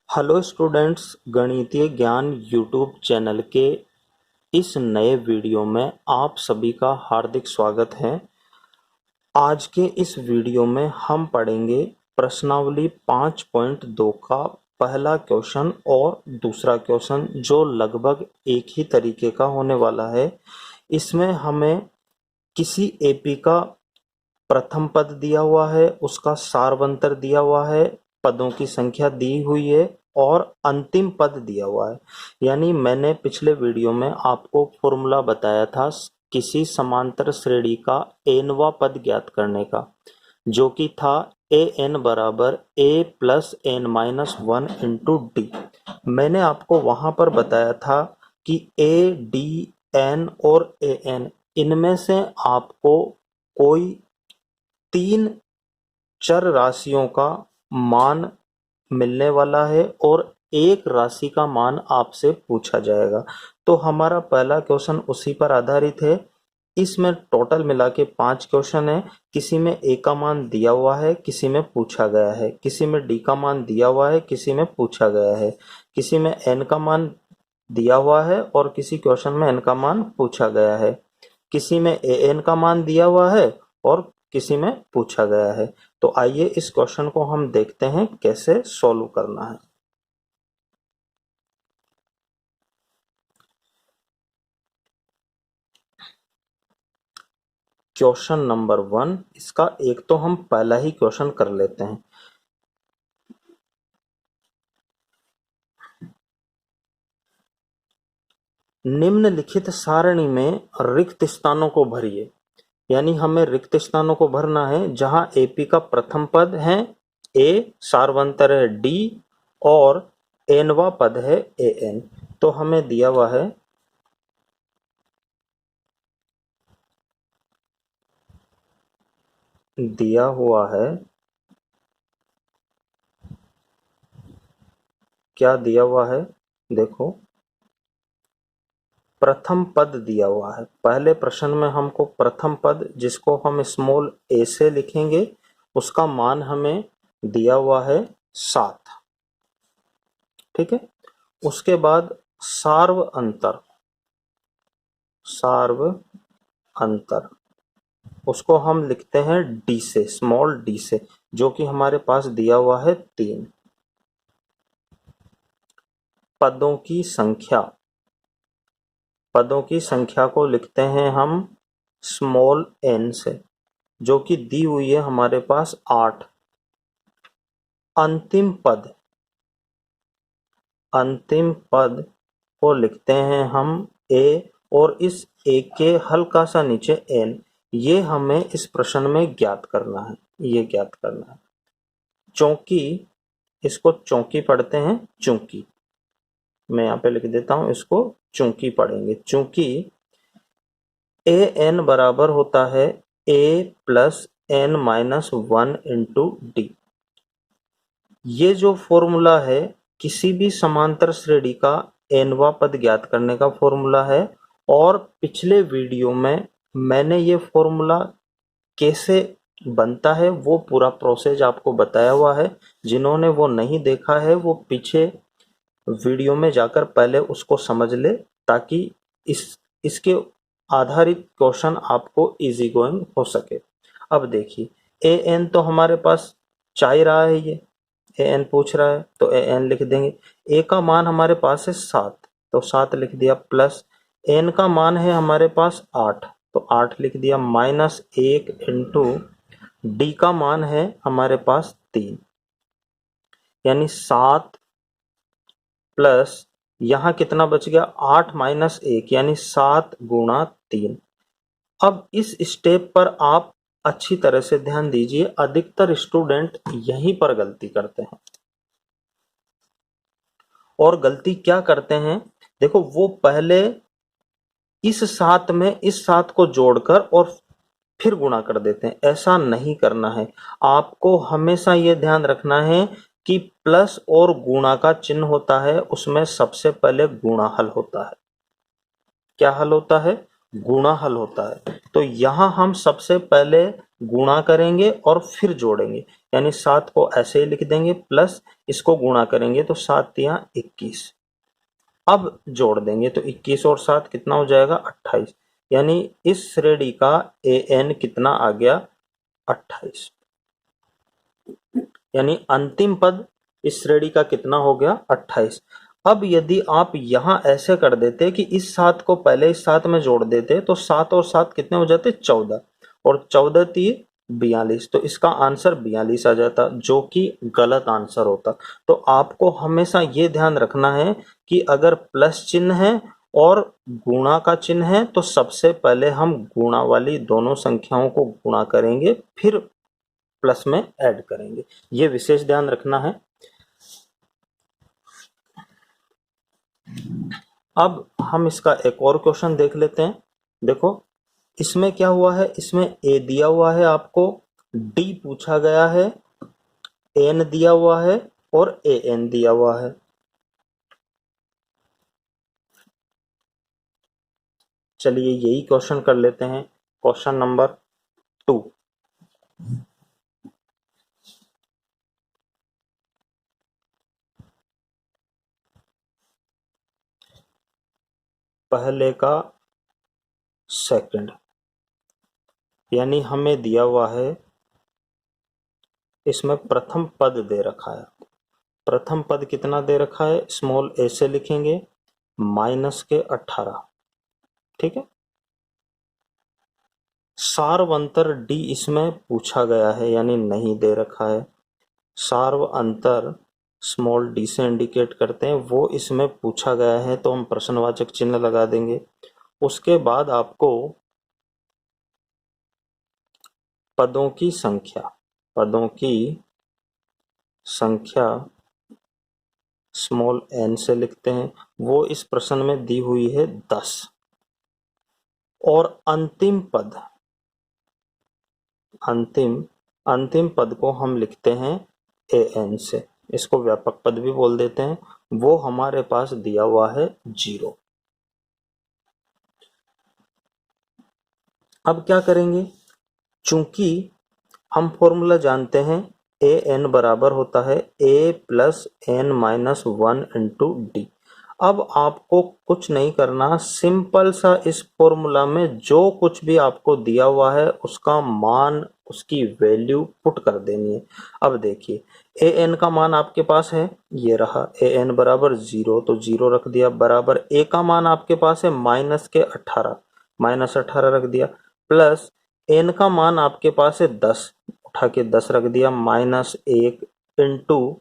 Hello students, गणितीय ज्ञान YouTube channel के इस नए वीडियो में आप सभी का हार्दिक स्वागत है। आज के इस वीडियो में हम पढ़ेंगे प्रश्नावली 5.2 का पहला क्वेश्चन और दूसरा क्वेश्चन, जो लगभग एक ही तरीके का होने वाला है। इसमें हमें किसी एपी का प्रथम पद दिया हुआ है, उसका सारवंतर दिया हुआ है, पदों की संख्या दी हुई है और अंतिम पद दिया हुआ है। यानी मैंने पिछले वीडियो में आपको फॉर्मूला बताया था किसी समांतर श्रेणी का एनवा पद ज्ञात करने का, जो कि था ए एन बराबर A plus N minus 1 into D. मैंने आपको वहां पर बताया था कि ए डी एन और ए एन, इनमें से आपको कोई 3 चर राशियों का मान मिलने वाला है और एक राशि का मान आपसे पूछा जाएगा। तो हमारा पहला क्वेश्चन उसी पर आधारित है। इसमें टोटल मिला के 5 क्वेश्चन है। किसी में ए का मान दिया हुआ है, किसी में पूछा गया है, किसी में डी का मान दिया हुआ है, किसी में पूछा गया है, किसी में एन का मान दिया हुआ है और किसी क्वेश्चन में एन का मान पूछा गया है, किसी में ए एन का मान दिया हुआ है और किसी में पूछा गया है। तो आइए इस क्वेश्चन को हम देखते हैं कैसे सॉल्व करना है। क्वेश्चन नंबर 1, इसका एक तो हम पहला ही क्वेश्चन कर लेते हैं। निम्नलिखित सारणी में रिक्त स्थानों को भरिए। यानी हमें रिक्त स्थानों को भरना है जहां एपी का प्रथम पद है ए, सारवंतर है डी और एनवा पद है ए एन। तो हमें दिया हुआ है क्या दिया हुआ है, देखो प्रथम पद दिया हुआ है। पहले प्रश्न में हमको प्रथम पद, जिसको हम स्मॉल ए से लिखेंगे, उसका मान हमें दिया हुआ है 7। ठीक है। उसके बाद सार्व अंतर, उसको हम लिखते हैं डी से, स्मॉल डी से, जो कि हमारे पास दिया हुआ है 3। पदों की संख्या को लिखते हैं हम स्मॉल एन से, जो कि दी हुई है हमारे पास 8। अंतिम पद को लिखते हैं हम ए और इस ए के हल्का सा नीचे एन। ये हमें इस प्रश्न में ज्ञात करना है। चौकी, इसको चौकी पढ़ते हैं, चूंकि मैं यहाँ पे लिख देता हूं, इसको चूंकि पढ़ेंगे। चूंकि ए एन बराबर होता है A plus N minus 1 into D. ये जो फॉर्मूला है किसी भी समांतर श्रेणी का एनवा पद ज्ञात करने का फॉर्मूला है। और पिछले वीडियो में मैंने ये फॉर्मूला कैसे बनता है वो पूरा प्रोसेस आपको बताया हुआ है। जिन्होंने वो नहीं देखा है वो पीछे वीडियो में जाकर पहले उसको समझ ले, ताकि इसके आधारित क्वेश्चन आपको इजी गोइंग हो सके। अब देखिए, ए एन तो हमारे पास चाह रहा है, ये ए एन पूछ रहा है तो ए एन लिख देंगे। ए का मान हमारे पास है 7, तो 7 लिख दिया, प्लस एन का मान है हमारे पास 8, तो 8 लिख दिया, माइनस 1 इंटू डी का मान है हमारे पास 3। यानी 7 प्लस यहां कितना बच गया, 8 माइनस 1, यानी 7 गुणा 3। अब इस स्टेप पर आप अच्छी तरह से ध्यान दीजिए, अधिकतर स्टूडेंट यहीं पर गलती करते हैं। और गलती क्या करते हैं, देखो, वो पहले इस 7 में इस 7 को जोड़कर और फिर गुणा कर देते हैं। ऐसा नहीं करना है। आपको हमेशा यह ध्यान रखना है कि प्लस और गुणा का चिन्ह होता है, उसमें सबसे पहले गुणा हल होता है। क्या हल होता है? गुणा हल होता है। तो यहाँ हम सबसे पहले गुणा करेंगे और फिर जोड़ेंगे, यानी 7 को ऐसे ही लिख देंगे प्लस इसको गुणा करेंगे तो 7 तिया 21। अब जोड़ देंगे तो 21 और 7 कितना हो जाएगा 28, यानी इस श्रेणी का an कितना आ गया 28, यानी अंतिम पद इस श्रेणी का कितना हो गया 28। अब यदि आप यहां ऐसे कर देते कि इस 7 को पहले इस 7 में जोड़ देते तो 7 और 7 कितने हो जाते 14, और 14 तिये 42, तो इसका आंसर 42 आ जाता, जो कि गलत आंसर होता। तो आपको हमेशा ये ध्यान रखना है कि अगर प्लस चिन्ह है और गुणा का चिन्ह है तो सबसे पहले हम गुणा वाली दोनों संख्याओं को गुणा करेंगे, फिर प्लस में ऐड करेंगे, ये विशेष ध्यान रखना है। अब हम इसका एक और क्वेश्चन देख लेते हैं। देखो इसमें क्या हुआ है, इसमें ए दिया हुआ है आपको, डी पूछा गया है, एन दिया हुआ है और ए एन दिया हुआ है। चलिए यही क्वेश्चन कर लेते हैं, क्वेश्चन नंबर 2। पहले का सेकंड, यानी हमें दिया हुआ है, इसमें प्रथम पद दे रखा है। प्रथम पद कितना दे रखा है, स्मॉल ए से लिखेंगे माइनस के 18, ठीक है। सार्व अंतर डी इसमें पूछा गया है, यानी नहीं दे रखा है। सार्व अंतर स्मॉल डी से इंडिकेट करते हैं, वो इसमें पूछा गया है तो हम प्रश्नवाचक चिन्ह लगा देंगे। उसके बाद आपको पदों की संख्या स्मॉल एन से लिखते हैं, वो इस प्रश्न में दी हुई है 10, और अंतिम पद को हम लिखते हैं ए एन से, इसको व्यापक पद भी बोल देते हैं, वो हमारे पास दिया हुआ है 0। अब क्या करेंगे, चूंकि हम फॉर्मूला जानते हैं ए एन बराबर होता है A plus N minus 1 into D. अब आपको कुछ नहीं करना, सिंपल सा इस फॉर्मूला में जो कुछ भी आपको दिया हुआ है उसका मान, उसकी वैल्यू पुट कर देनी है। अब देखिए ए एन का मान आपके पास है, ये रहा ए एन बराबर 0, तो 0 रख दिया, बराबर ए का मान आपके पास है माइनस के 18, माइनस 18 रख दिया, प्लस एन का मान आपके पास है 10, उठा के 10 रख दिया, माइनस 1 इंटू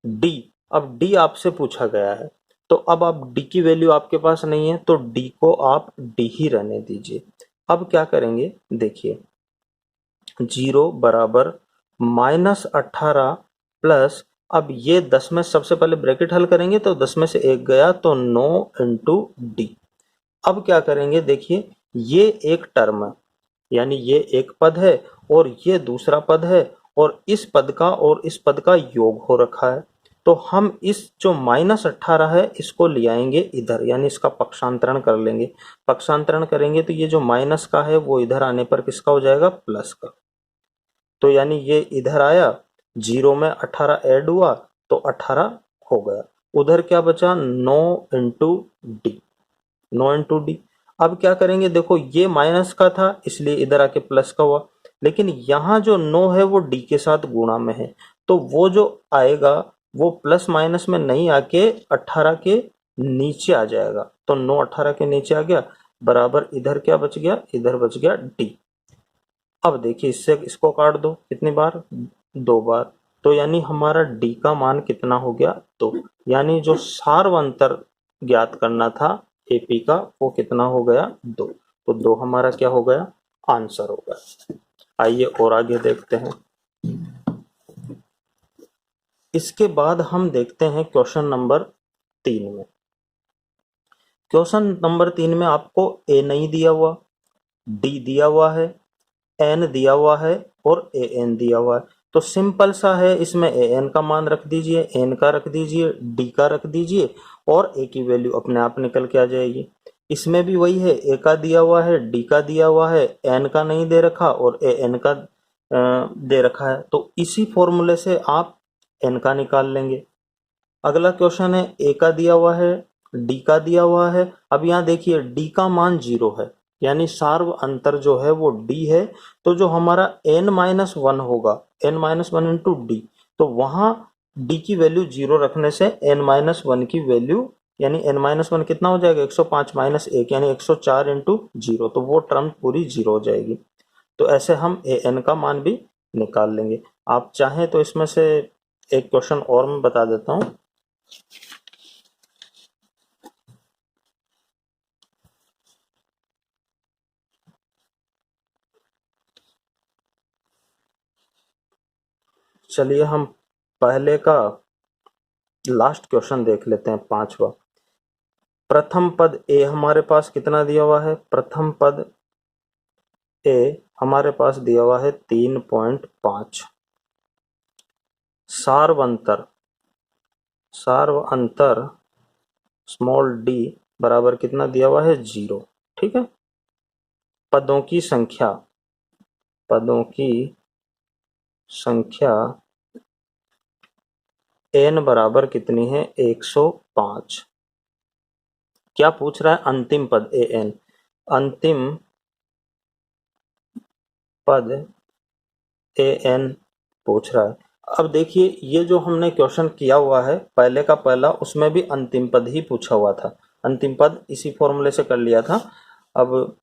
डी। अब डी आपसे पूछा गया है, तो अब आप डी की वैल्यू आपके पास नहीं है तो डी को आप डी ही रहने दीजिए। अब क्या करेंगे, देखिए 0 बराबर माइनस 18 प्लस, अब ये 10 में सबसे पहले ब्रैकेट हल करेंगे तो 10 में से 1 गया तो 9 इंटू डी। अब क्या करेंगे, देखिए ये एक टर्म है, यानी ये एक पद है और ये दूसरा पद है, और इस पद का और इस पद का योग हो रखा है, तो हम इस जो माइनस 18 है इसको ले आएंगे इधर, यानी इसका पक्षांतरण कर लेंगे। पक्षांतरण करेंगे तो ये जो माइनस का है वो इधर आने पर किसका हो जाएगा, प्लस का। तो यानी ये इधर आया, 0 में 18 ऐड हुआ तो 18 हो गया, उधर क्या बचा 9 इंटू डी, 9 इंटू डी। अब क्या करेंगे, देखो ये माइनस का था इसलिए इधर आके प्लस का हुआ, लेकिन यहाँ जो 9 है वो डी के साथ गुणा में है, तो वो जो आएगा वो प्लस माइनस में नहीं आके 18 के नीचे आ जाएगा, तो 9 18 के नीचे आ गया, बराबर इधर क्या बच गया, इधर बच गया डी। अब देखिए इससे इसको काट दो, कितनी बार, 2 बार, तो यानी हमारा डी का मान कितना हो गया 2, यानी जो सार्व अंतर ज्ञात करना था एपी का वो कितना हो गया 2, तो 2 हमारा क्या हो गया, आंसर हो गया। आइए और आगे देखते हैं। इसके बाद हम देखते हैं क्वेश्चन नंबर 3 में। क्वेश्चन नंबर 3 में आपको ए नहीं दिया हुआ, डी दिया हुआ है, एन दिया हुआ है और ए एन दिया हुआ है, तो सिंपल सा है, इसमें ए एन का मान रख दीजिए, एन का रख दीजिए, डी का रख दीजिए और ए की वैल्यू अपने आप निकल के आ जाएगी। इसमें भी वही है, ए का दिया हुआ है, डी का दिया हुआ है, एन का नहीं दे रखा और ए एन का दे रखा है, तो इसी फॉर्मूले से आप एन का निकाल लेंगे। अगला क्वेश्चन है, ए का दिया हुआ है, डी का दिया हुआ है। अब यहाँ देखिए डी का मान 0 है, यानी सार्व अंतर जो है वो डी है। तो जो हमारा n-1 होगा, n-1 इंटू डी, तो वहां डी की वैल्यू 0 रखने से n-1 की वैल्यू यानी n-1 कितना हो जाएगा, 105 माइनस 1 यानी 104 इंटू 0, तो वो टर्म पूरी 0 हो जाएगी। तो ऐसे हम ए एन का मान भी निकाल लेंगे। आप चाहें तो इसमें से एक क्वेश्चन और मैं बता देता हूं। चलिए हम पहले का लास्ट क्वेश्चन देख लेते हैं, 5वां। प्रथम पद ए हमारे पास कितना दिया हुआ है, प्रथम पद ए हमारे पास दिया हुआ है 3.5। सार्व अंतर स्मॉल डी बराबर कितना दिया हुआ है, 0। ठीक है। पदों की संख्या n बराबर कितनी है, 105। क्या पूछ रहा है, अंतिम पद ए एन, अंतिम पद ए एन पूछ रहा है। अब देखिए ये जो हमने क्वेश्चन किया हुआ है पहले का पहला, उसमें भी अंतिम पद ही पूछा हुआ था, अंतिम पद इसी फॉर्मूले से कर लिया था। अब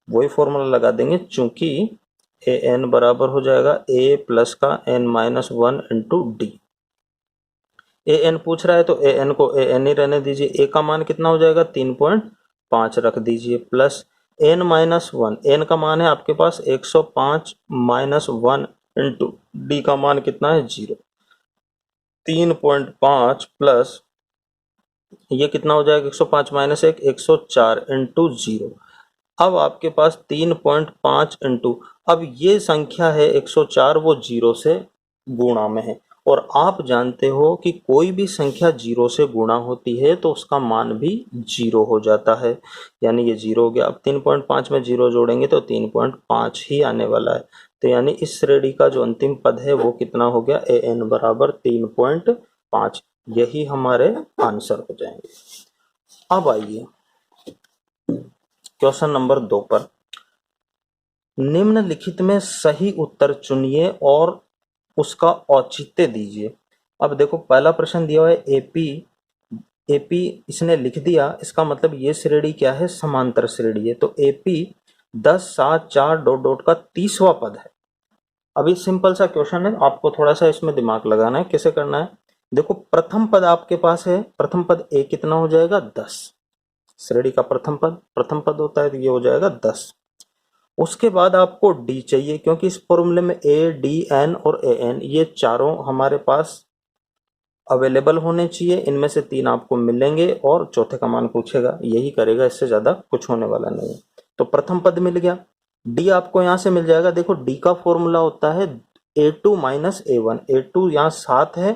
वही फॉर्मूला लगा देंगे, चूंकि ए एन बराबर हो जाएगा ए प्लस का n-1 into D. A N पूछ रहा है तो ए एन को ए एन ही रहने दीजिए, ए का मान कितना हो जाएगा, 3.5 रख दीजिए, प्लस n-1, एन का मान है आपके पास 105 माइनस 1 इंटू डी का मान कितना है, 0। 3.5 प्लस ये कितना हो जाएगा, 105 माइनस 1, 104 इंटू 0। अब आपके पास 3.5 इंटू, अब ये संख्या है 104, वो 0 से गुणा में है, और आप जानते हो कि कोई भी संख्या 0 से गुणा होती है तो उसका मान भी 0 हो जाता है, यानी ये 0 हो गया। अब 3.5 में 0 जोड़ेंगे तो 3.5 ही आने वाला है, तो यानी इस श्रेणी का जो अंतिम पद है वो कितना हो गया, ए एन बराबर 3.5। यही हमारे आंसर हो जाएंगे। अब आइए क्वेश्चन नंबर 2 पर। निम्नलिखित में सही उत्तर चुनिए और उसका औचित्य दीजिए। अब देखो पहला प्रश्न दिया हुआ है एपी, एपी इसने लिख दिया, इसका मतलब ये श्रेणी क्या है, समांतर श्रेणी है। तो एपी 10, 7, 4 डॉट डॉट का 30वां पद है। अभी सिंपल सा क्वेश्चन है, आपको थोड़ा सा इसमें दिमाग लगाना है, कैसे करना है। देखो प्रथम पद आपके पास है, प्रथम पद ए कितना हो जाएगा, 10। श्रेणी का प्रथम पद होता है तो ये हो जाएगा 10। उसके बाद आपको डी चाहिए, क्योंकि इस फॉर्मूले में ए, डी, एन और ए एन ये चारों हमारे पास अवेलेबल होने चाहिए। इनमें से 3 आपको मिलेंगे और चौथे का मान पूछेगा, यही करेगा, इससे ज्यादा कुछ होने वाला नहीं है। तो प्रथम पद मिल गया। डी आपको यहां से मिल जाएगा। देखो डी का फॉर्मूला होता है A2 माइनस A1। A2 यहाँ 7 है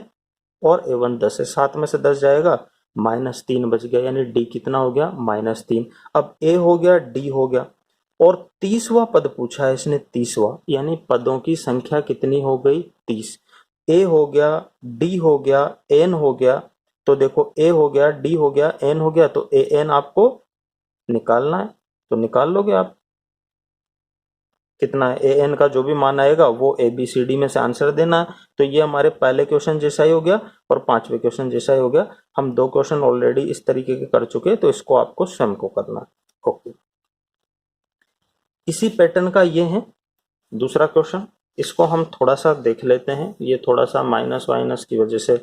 और A1 10 है, 7 में से 10 जाएगा, -3 बच गया, यानी डी कितना हो गया, -3। अब ए हो गया, डी हो गया, और 30वां पद पूछा है इसने, 30वां, यानी पदों की संख्या कितनी हो गई, 30। ए हो गया, डी हो गया, एन हो गया। तो देखो ए हो गया, डी हो गया, एन हो गया, तो ए एन आपको निकालना है, तो निकाल लोगे आप। कितना है, ए एन का जो भी मान आएगा वो ए बी सी डी में से आंसर देना है। तो ये हमारे पहले क्वेश्चन जैसा ही हो गया और 5वें क्वेश्चन जैसा ही हो गया। हम 2 क्वेश्चन ऑलरेडी इस तरीके के कर चुके, तो इसको आपको स्वयं को करना है। ओके, इसी पैटर्न का ये है दूसरा क्वेश्चन, इसको हम थोड़ा सा देख लेते हैं। ये थोड़ा सा माइनस वाइनस की वजह से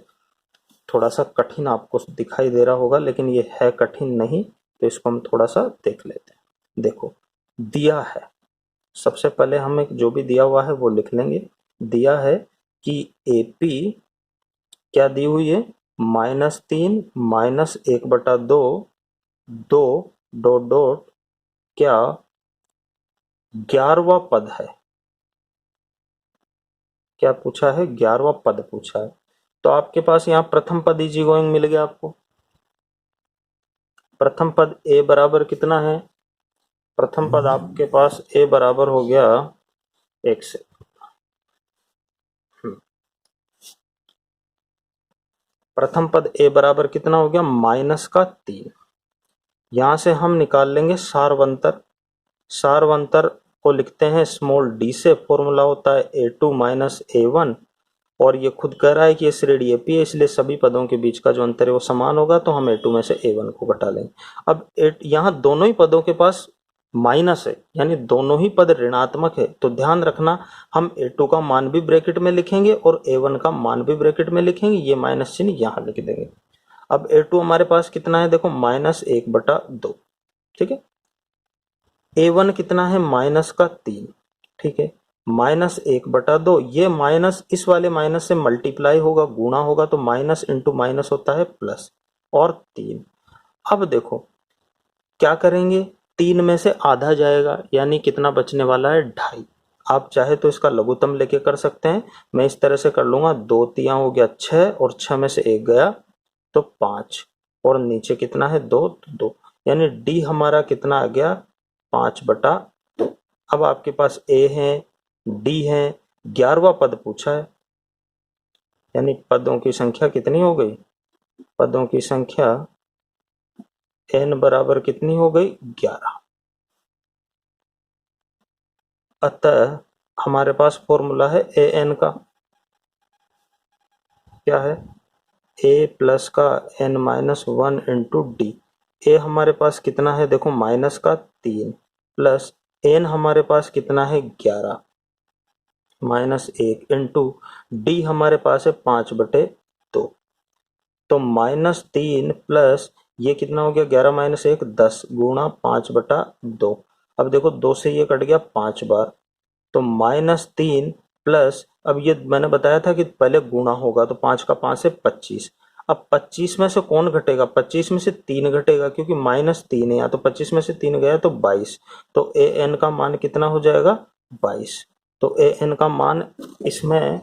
थोड़ा सा कठिन आपको दिखाई दे रहा होगा, लेकिन ये है कठिन नहीं, तो इसको हम थोड़ा सा देख लेते हैं। देखो दिया है, सबसे पहले हमें जो भी दिया हुआ है वो लिख लेंगे। दिया है कि एपी क्या दी हुई है, -3 माइनस 1/2 2 डॉट डॉट क्या 11वां पद है। क्या पूछा है, 11वां पद पूछा है। तो आपके पास यहाँ प्रथम पद इजी गोइंग मिल गया आपको। प्रथम पद a बराबर कितना है? प्रथम पद आपके पास a बराबर हो गया 1 से। प्रथम पद a बराबर कितना हो गया? -3। यहां से हम निकाल लेंगे सारवंतर। सारवंतर को लिखते हैं स्मॉल d से, फॉर्मूला होता है a2 - a1, और ये खुद कह रहा है कि ये श्रेणी एपी है, इसलिए सभी पदों के बीच का जो अंतर है वो समान होगा, तो हम a2 में से a1 को घटा लेंगे। अब यहाँ दोनों ही पदों के पास माइनस है, यानी दोनों ही पद ऋणात्मक है, तो ध्यान रखना हम a2 का मान भी ब्रैकेट में लिखेंगे और a1 का मान भी ब्रैकेट में लिखेंगे, ये माइनस चिन्ह यहाँ लिख देंगे। अब a2 हमारे पास कितना है? देखो -1/2, ठीक है। a1 कितना है? -3, ठीक है। -1/2, ये माइनस इस वाले माइनस से मल्टीप्लाई होगा, गुणा होगा, तो माइनस इंटू माइनस होता है प्लस, और 3। अब देखो क्या करेंगे, 3 में से आधा जाएगा, यानी कितना बचने वाला है? 2.5। आप चाहे तो इसका लघुत्तम लेके कर सकते हैं, मैं इस तरह से कर लूंगा, 2 तियां हो गया 6, और 6 में से 1 गया तो 5, और नीचे कितना है? 2, तो 2, यानी डी हमारा कितना आ गया? 5/2। अब आपके पास ए है, डी है, 11वां पद पूछा है, यानी पदों की संख्या कितनी हो गई? पदों की संख्या n बराबर कितनी हो गई? 11। अतः हमारे पास फॉर्मूला है ए एन का, क्या है? a प्लस का n-1 इंटू डी। ए हमारे पास कितना है? देखो -3 प्लस n हमारे पास कितना है? 11 -1 इंटू डी हमारे पास है 5/2, तो -3 प्लस ये कितना हो गया? 11 - 1 10 गुणा 5/2। अब देखो 2 से ये कट गया 5 बार, तो -3 प्लस, अब ये मैंने बताया था कि पहले गुणा होगा, तो 5 का 5 है 25। अब 25 में से कौन घटेगा? 25 में से 3 घटेगा, क्योंकि -3 है, या तो 25 में से 3 गया तो 22, तो ए एन का मान कितना हो जाएगा? 22। तो ए एन का मान इसमें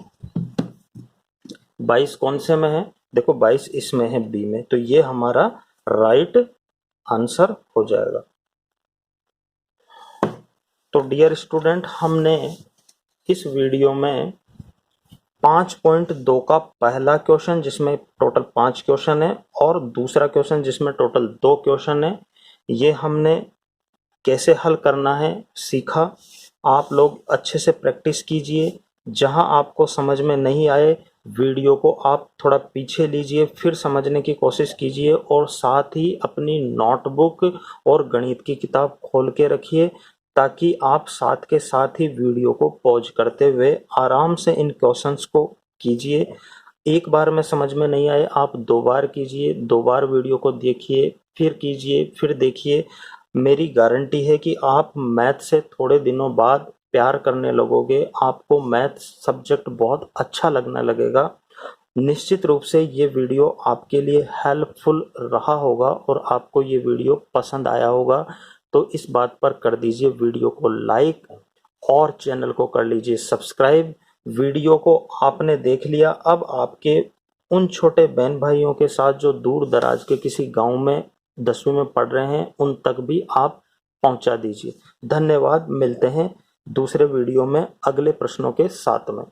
22 कौन से में है? देखो 22 इसमें है, बी में, तो ये हमारा राइट आंसर हो जाएगा। तो डियर स्टूडेंट, हमने इस वीडियो में 5.2 का पहला क्वेश्चन, जिसमें टोटल 5 क्वेश्चन है, और दूसरा क्वेश्चन जिसमें टोटल 2 क्वेश्चन है, ये हमने कैसे हल करना है सीखा। आप लोग अच्छे से प्रैक्टिस कीजिए। जहां आपको समझ में नहीं आए, वीडियो को आप थोड़ा पीछे लीजिए, फिर समझने की कोशिश कीजिए, और साथ ही अपनी नोटबुक और गणित की किताब खोल के रखिए, ताकि आप साथ के साथ ही वीडियो को पॉज करते हुए आराम से इन क्वेश्चंस को कीजिए। एक बार में समझ में नहीं आए, आप 2 बार कीजिए, 2 बार वीडियो को देखिए, फिर कीजिए, फिर देखिए। मेरी गारंटी है कि आप मैथ से थोड़े दिनों बाद प्यार करने लगोगे, आपको मैथ सब्जेक्ट बहुत अच्छा लगने लगेगा। निश्चित रूप से ये वीडियो आपके लिए हेल्पफुल रहा होगा और आपको ये वीडियो पसंद आया होगा, तो इस बात पर कर दीजिए वीडियो को लाइक, और चैनल को कर लीजिए सब्सक्राइब। वीडियो को आपने देख लिया, अब आपके उन छोटे बहन भाइयों के साथ जो दूर दराज के किसी गांव में 10वीं में पढ़ रहे हैं, उन तक भी आप पहुंचा दीजिए। धन्यवाद। मिलते हैं दूसरे वीडियो में अगले प्रश्नों के साथ में।